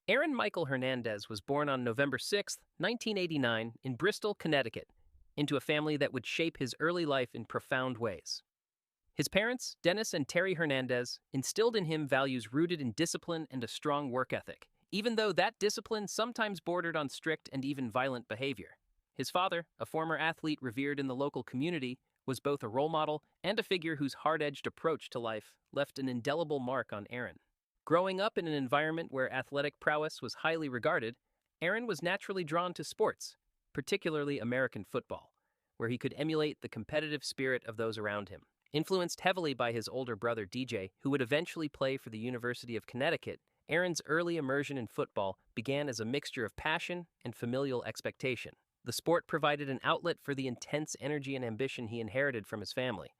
Aaron Michael Hernandez was born on November 6, 1989, in Bristol, Connecticut, into a family that would shape his early life in profound ways. His parents, Dennis and Terry Hernandez, instilled in him values rooted in discipline and a strong work ethic, even though that discipline sometimes bordered on strict and even violent behavior. His father, a former athlete revered in the local community, was both a role model and a figure whose hard-edged approach to life left an indelible mark on Aaron. Growing up in an environment where athletic prowess was highly regarded, Aaron was naturally drawn to sports, particularly American football, where he could emulate the competitive spirit of those around him. Influenced heavily by his older brother DJ, who would eventually play for the University of Connecticut, Aaron's early immersion in football began as a mixture of passion and familial expectation. The sport provided an outlet for the intense energy and ambition he inherited from his family.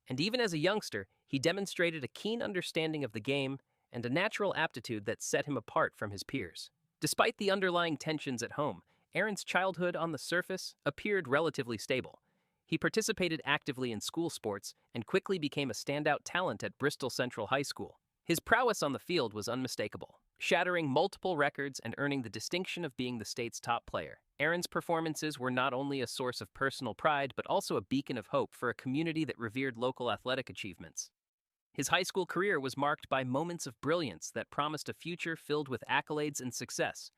And even as a youngster, he demonstrated a keen understanding of the game and a natural aptitude that set him apart from his peers. Despite the underlying tensions at home, Aaron's childhood on the surface appeared relatively stable. He participated actively in school sports and quickly became a standout talent at Bristol Central High School. His prowess on the field was unmistakable, shattering multiple records and earning the distinction of being the state's top player. Aaron's performances were not only a source of personal pride but also a beacon of hope for a community that revered local athletic achievements. His high school career was marked by moments of brilliance that promised a future filled with accolades and success,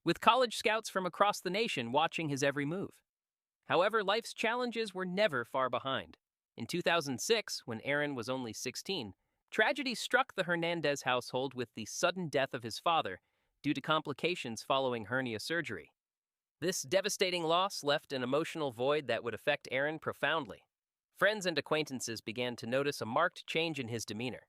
with college scouts from across the nation watching his every move. However, life's challenges were never far behind. In 2006, when Aaron was only 16, tragedy struck the Hernandez household with the sudden death of his father due to complications following hernia surgery. This devastating loss left an emotional void that would affect Aaron profoundly. Friends and acquaintances began to notice a marked change in his demeanor.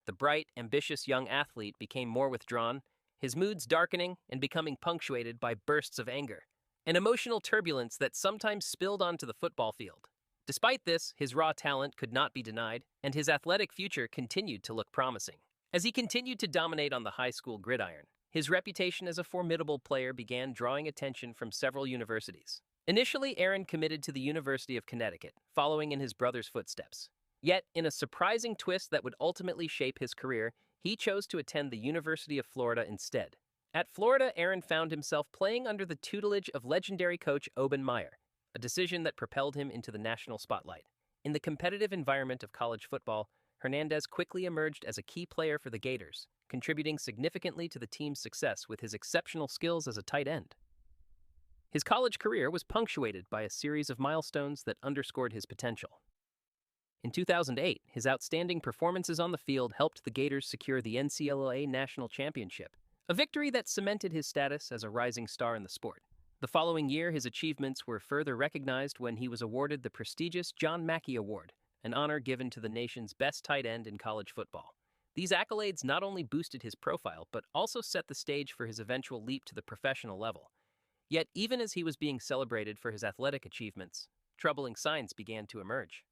The bright, ambitious young athlete became more withdrawn, his moods darkening and becoming punctuated by bursts of anger, an emotional turbulence that sometimes spilled onto the football field. Despite this, his raw talent could not be denied, and his athletic future continued to look promising. As he continued to dominate on the high school gridiron, his reputation as a formidable player began drawing attention from several universities. Initially, Aaron committed to the University of Connecticut, following in his brother's footsteps. Yet, in a surprising twist that would ultimately shape his career, he chose to attend the University of Florida instead. At Florida, Aaron found himself playing under the tutelage of legendary coach Odin Lloyd, a decision that propelled him into the national spotlight. In the competitive environment of college football, Hernandez quickly emerged as a key player for the Gators, contributing significantly to the team's success with his exceptional skills as a tight end. His college career was punctuated by a series of milestones that underscored his potential. In 2008, his outstanding performances on the field helped the Gators secure the NCAA National Championship, a victory that cemented his status as a rising star in the sport. The following year, his achievements were further recognized when he was awarded the prestigious John Mackey Award, an honor given to the nation's best tight end in college football. These accolades not only boosted his profile, but also set the stage for his eventual leap to the professional level. Yet, even as he was being celebrated for his athletic achievements, troubling signs began to emerge.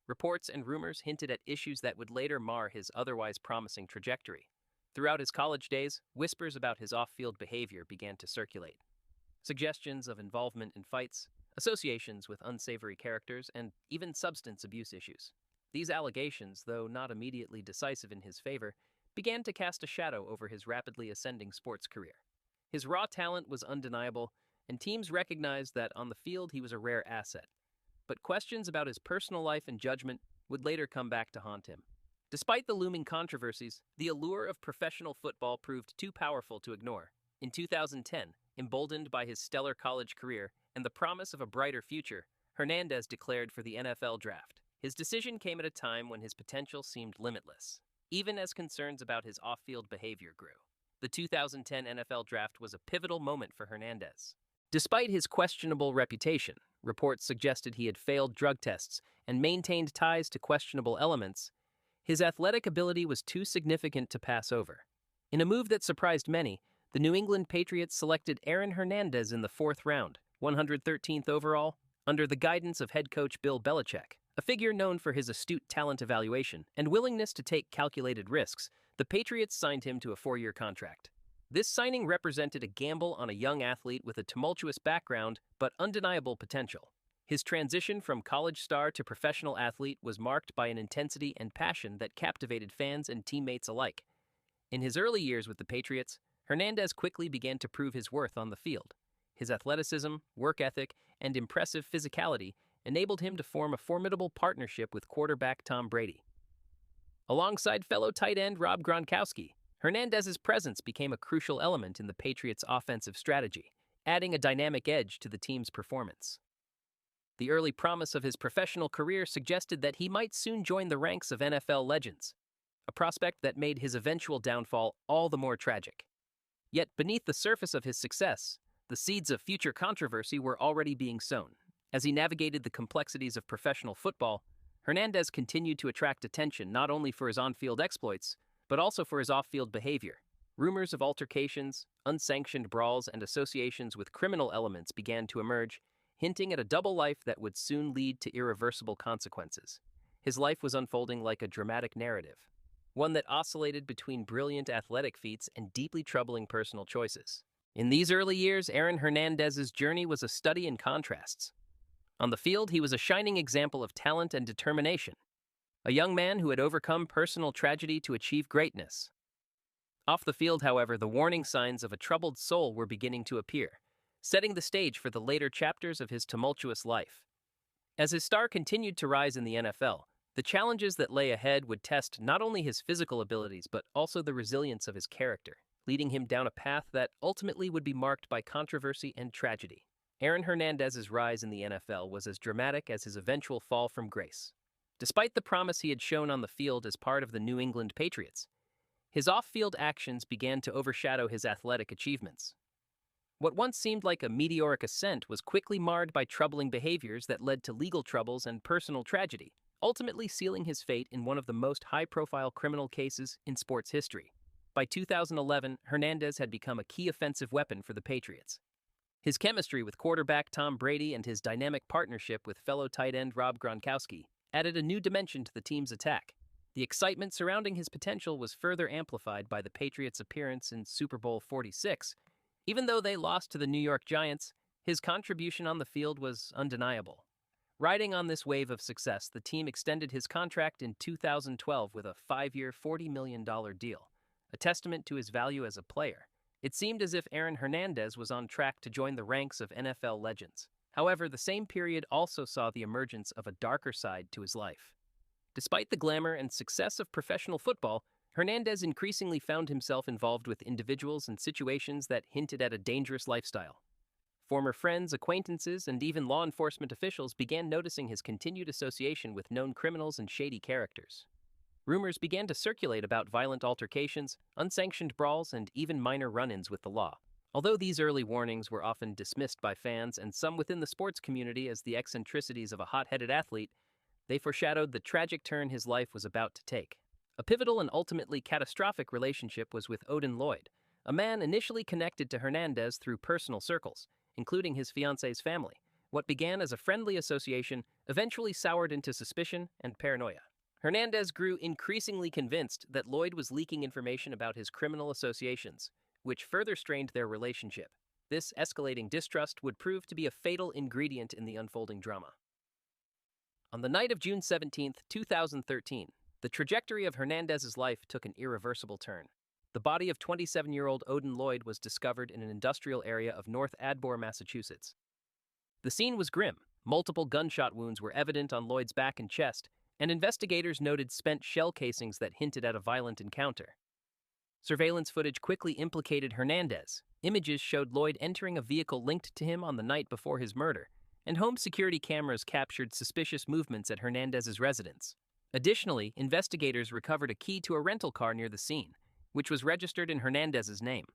Reports and rumors hinted at issues that would later mar his otherwise promising trajectory. Throughout his college days, whispers about his off-field behavior began to circulate. Suggestions of involvement in fights, associations with unsavory characters, and even substance abuse issues. These allegations, though not immediately decisive in his favor, began to cast a shadow over his rapidly ascending sports career. His raw talent was undeniable, and teams recognized that on the field he was a rare asset. But questions about his personal life and judgment would later come back to haunt him. Despite the looming controversies, the allure of professional football proved too powerful to ignore. In 2010, emboldened by his stellar college career and the promise of a brighter future, Hernandez declared for the NFL draft. His decision came at a time when his potential seemed limitless, even as concerns about his off-field behavior grew. The 2010 NFL draft was a pivotal moment for Hernandez. Despite his questionable reputation, reports suggested he had failed drug tests and maintained ties to questionable elements, his athletic ability was too significant to pass over. In a move that surprised many, the New England Patriots selected Aaron Hernandez in the 4th round, 113th overall, under the guidance of head coach Bill Belichick. A figure known for his astute talent evaluation and willingness to take calculated risks, the Patriots signed him to a 4-year contract. This signing represented a gamble on a young athlete with a tumultuous background but undeniable potential. His transition from college star to professional athlete was marked by an intensity and passion that captivated fans and teammates alike. In his early years with the Patriots, Hernandez quickly began to prove his worth on the field. His athleticism, work ethic, and impressive physicality enabled him to form a formidable partnership with quarterback Tom Brady. Alongside fellow tight end Rob Gronkowski, Hernandez's presence became a crucial element in the Patriots' offensive strategy, adding a dynamic edge to the team's performance. The early promise of his professional career suggested that he might soon join the ranks of NFL legends, a prospect that made his eventual downfall all the more tragic. Yet beneath the surface of his success, the seeds of future controversy were already being sown. As he navigated the complexities of professional football, Hernandez continued to attract attention not only for his on-field exploits, but also for his off-field behavior. Rumors of altercations, unsanctioned brawls, and associations with criminal elements began to emerge, hinting at a double life that would soon lead to irreversible consequences. His life was unfolding like a dramatic narrative, one that oscillated between brilliant athletic feats and deeply troubling personal choices. In these early years, Aaron Hernandez's journey was a study in contrasts. On the field, he was a shining example of talent and determination, a young man who had overcome personal tragedy to achieve greatness. Off the field, however, the warning signs of a troubled soul were beginning to appear, setting the stage for the later chapters of his tumultuous life. As his star continued to rise in the NFL, the challenges that lay ahead would test not only his physical abilities but also the resilience of his character, leading him down a path that ultimately would be marked by controversy and tragedy. Aaron Hernandez's rise in the NFL was as dramatic as his eventual fall from grace. Despite the promise he had shown on the field as part of the New England Patriots, his off-field actions began to overshadow his athletic achievements. What once seemed like a meteoric ascent was quickly marred by troubling behaviors that led to legal troubles and personal tragedy, ultimately sealing his fate in one of the most high-profile criminal cases in sports history. By 2011, Hernandez had become a key offensive weapon for the Patriots. His chemistry with quarterback Tom Brady and his dynamic partnership with fellow tight end Rob Gronkowski added a new dimension to the team's attack. The excitement surrounding his potential was further amplified by the Patriots' appearance in Super Bowl 46. Even though they lost to the New York Giants, his contribution on the field was undeniable. Riding on this wave of success, the team extended his contract in 2012 with a 5-year, $40 million deal, a testament to his value as a player. It seemed as if Aaron Hernandez was on track to join the ranks of NFL legends. However, the same period also saw the emergence of a darker side to his life. Despite the glamour and success of professional football, Hernandez increasingly found himself involved with individuals and situations that hinted at a dangerous lifestyle. Former friends, acquaintances, and even law enforcement officials began noticing his continued association with known criminals and shady characters. Rumors began to circulate about violent altercations, unsanctioned brawls, and even minor run-ins with the law. Although these early warnings were often dismissed by fans and some within the sports community as the eccentricities of a hot-headed athlete, they foreshadowed the tragic turn his life was about to take. A pivotal and ultimately catastrophic relationship was with Odin Lloyd, a man initially connected to Hernandez through personal circles, including his fiancée's family. What began as a friendly association eventually soured into suspicion and paranoia. Hernandez grew increasingly convinced that Lloyd was leaking information about his criminal associations, which further strained their relationship. This escalating distrust would prove to be a fatal ingredient in the unfolding drama. On the night of June 17, 2013, the trajectory of Hernandez's life took an irreversible turn. The body of 27-year-old Odin Lloyd was discovered in an industrial area of North Adbor, Massachusetts. The scene was grim. Multiple gunshot wounds were evident on Lloyd's back and chest, and investigators noted spent shell casings that hinted at a violent encounter. Surveillance footage quickly implicated Hernandez. Images showed Lloyd entering a vehicle linked to him on the night before his murder, and home security cameras captured suspicious movements at Hernandez's residence. Additionally, investigators recovered a key to a rental car near the scene, which was registered in Hernandez's name.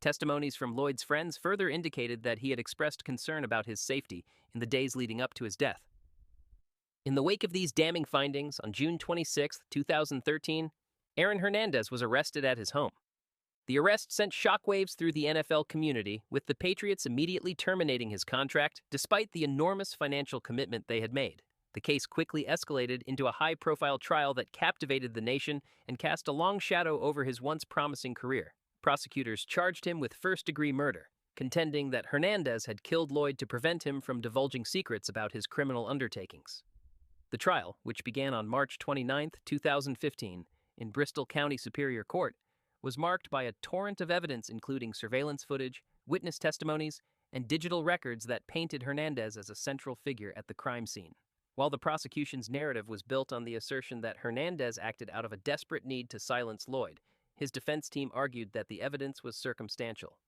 Testimonies from Lloyd's friends further indicated that he had expressed concern about his safety in the days leading up to his death. In the wake of these damning findings, on June 26, 2013, Aaron Hernandez was arrested at his home. The arrest sent shockwaves through the NFL community, with the Patriots immediately terminating his contract despite the enormous financial commitment they had made. The case quickly escalated into a high-profile trial that captivated the nation and cast a long shadow over his once promising career. Prosecutors charged him with first-degree murder, contending that Hernandez had killed Lloyd to prevent him from divulging secrets about his criminal undertakings. The trial, which began on March 29, 2015, in Bristol County Superior Court, was marked by a torrent of evidence including surveillance footage, witness testimonies, and digital records that painted Hernandez as a central figure at the crime scene. While the prosecution's narrative was built on the assertion that Hernandez acted out of a desperate need to silence Lloyd, his defense team argued that the evidence was circumstantial.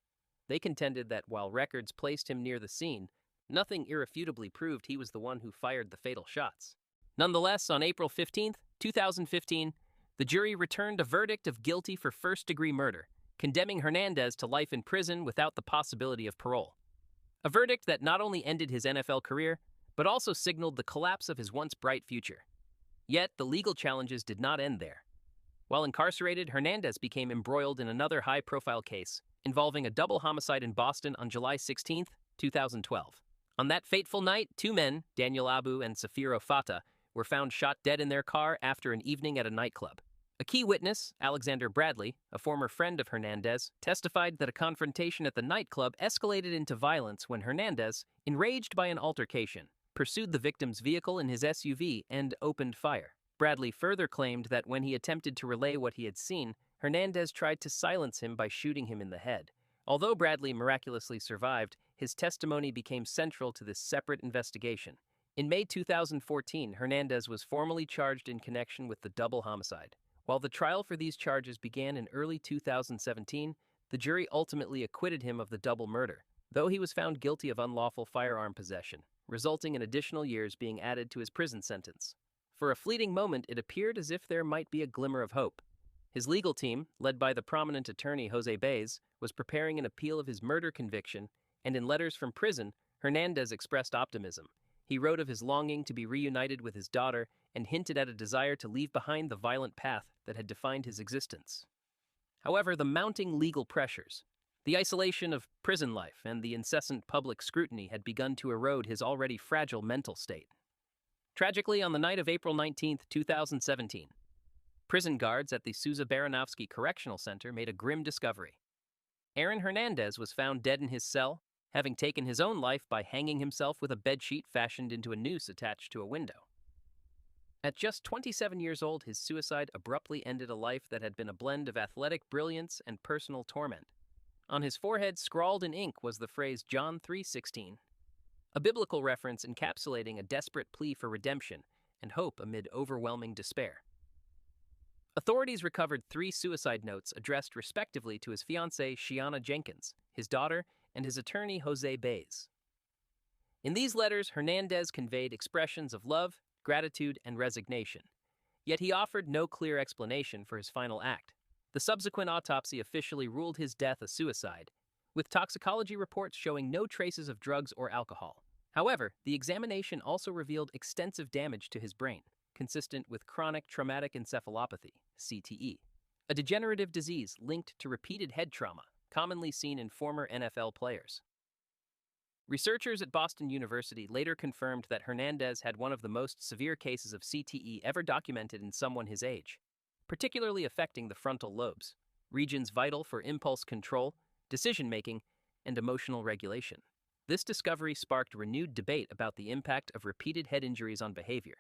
They contended that while records placed him near the scene, nothing irrefutably proved he was the one who fired the fatal shots. Nonetheless, on April 15, 2015, the jury returned a verdict of guilty for first-degree murder, condemning Hernandez to life in prison without the possibility of parole. A verdict that not only ended his NFL career, but also signaled the collapse of his once bright future. Yet, the legal challenges did not end there. While incarcerated, Hernandez became embroiled in another high-profile case involving a double homicide in Boston on July 16, 2012. On that fateful night, two men, Daniel Abu and Safiro Fata, were found shot dead in their car after an evening at a nightclub. A key witness, Alexander Bradley, a former friend of Hernandez, testified that a confrontation at the nightclub escalated into violence when Hernandez, enraged by an altercation, pursued the victim's vehicle in his SUV and opened fire. Bradley further claimed that when he attempted to relay what he had seen, Hernandez tried to silence him by shooting him in the head. Although Bradley miraculously survived, his testimony became central to this separate investigation. In May 2014, Hernandez was formally charged in connection with the double homicide. While the trial for these charges began in early 2017, the jury ultimately acquitted him of the double murder, though he was found guilty of unlawful firearm possession, resulting in additional years being added to his prison sentence. For a fleeting moment, it appeared as if there might be a glimmer of hope. His legal team, led by the prominent attorney Jose Baez, was preparing an appeal of his murder conviction, and in letters from prison, Hernandez expressed optimism. He wrote of his longing to be reunited with his daughter and hinted at a desire to leave behind the violent path that had defined his existence. However, the mounting legal pressures, the isolation of prison life, and the incessant public scrutiny had begun to erode his already fragile mental state. Tragically, on the night of April 19, 2017, prison guards at the Souza Baranovsky Correctional Center made a grim discovery. Aaron Hernandez was found dead in his cell, having taken his own life by hanging himself with a bedsheet fashioned into a noose attached to a window. At just 27 years old, his suicide abruptly ended a life that had been a blend of athletic brilliance and personal torment. On his forehead, scrawled in ink, was the phrase John 3:16, a biblical reference encapsulating a desperate plea for redemption and hope amid overwhelming despair. Authorities recovered 3 suicide notes addressed respectively to his fiancée Shiana Jenkins, his daughter, and his attorney Jose Baez. In these letters, Hernandez conveyed expressions of love, gratitude, and resignation, yet he offered no clear explanation for his final act. The subsequent autopsy officially ruled his death a suicide, with toxicology reports showing no traces of drugs or alcohol. However, the examination also revealed extensive damage to his brain, consistent with chronic traumatic encephalopathy, CTE, a degenerative disease linked to repeated head trauma, commonly seen in former NFL players. Researchers at Boston University later confirmed that Hernandez had one of the most severe cases of CTE ever documented in someone his age, particularly affecting the frontal lobes, regions vital for impulse control, decision-making, and emotional regulation. This discovery sparked renewed debate about the impact of repeated head injuries on behavior,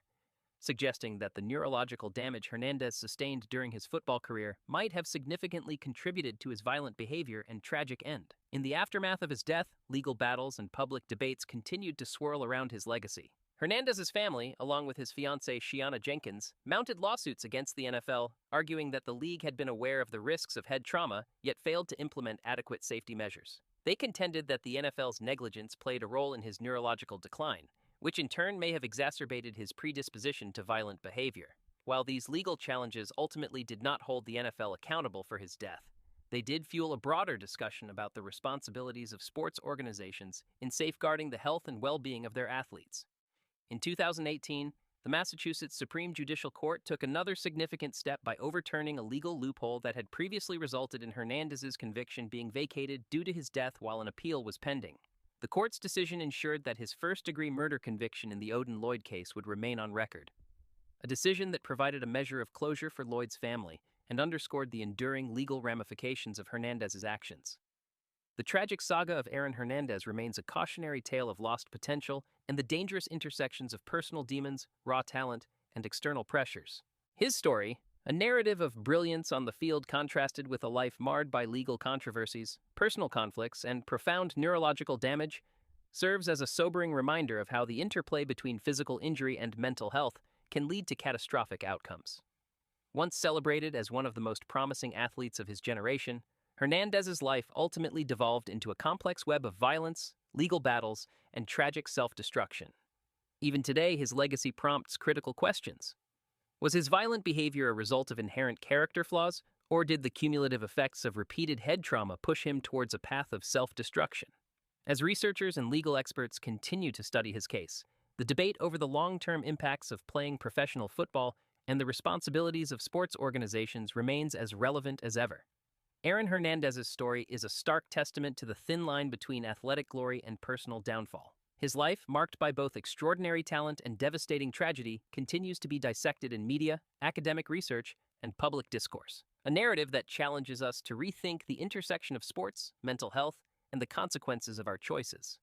suggesting that the neurological damage Hernandez sustained during his football career might have significantly contributed to his violent behavior and tragic end. In the aftermath of his death, legal battles and public debates continued to swirl around his legacy. Hernandez's family, along with his fiancée Shiana Jenkins, mounted lawsuits against the NFL, arguing that the league had been aware of the risks of head trauma, yet failed to implement adequate safety measures. They contended that the NFL's negligence played a role in his neurological decline, which in turn may have exacerbated his predisposition to violent behavior. While these legal challenges ultimately did not hold the NFL accountable for his death, they did fuel a broader discussion about the responsibilities of sports organizations in safeguarding the health and well-being of their athletes. In 2018, the Massachusetts Supreme Judicial Court took another significant step by overturning a legal loophole that had previously resulted in Hernandez's conviction being vacated due to his death while an appeal was pending. The court's decision ensured that his first-degree murder conviction in the Odin Lloyd case would remain on record, a decision that provided a measure of closure for Lloyd's family and underscored the enduring legal ramifications of Hernandez's actions. The tragic saga of Aaron Hernandez remains a cautionary tale of lost potential and the dangerous intersections of personal demons, raw talent, and external pressures. His story, A narrative of brilliance on the field contrasted with a life marred by legal controversies, personal conflicts, and profound neurological damage serves as a sobering reminder of how the interplay between physical injury and mental health can lead to catastrophic outcomes. Once celebrated as one of the most promising athletes of his generation, Hernandez's life ultimately devolved into a complex web of violence, legal battles, and tragic self-destruction. Even today, his legacy prompts critical questions. Was his violent behavior a result of inherent character flaws, or did the cumulative effects of repeated head trauma push him towards a path of self-destruction? As researchers and legal experts continue to study his case, the debate over the long-term impacts of playing professional football and the responsibilities of sports organizations remains as relevant as ever. Aaron Hernandez's story is a stark testament to the thin line between athletic glory and personal downfall. His life, marked by both extraordinary talent and devastating tragedy, continues to be dissected in media, academic research, and public discourse. A narrative that challenges us to rethink the intersection of sports, mental health, and the consequences of our choices.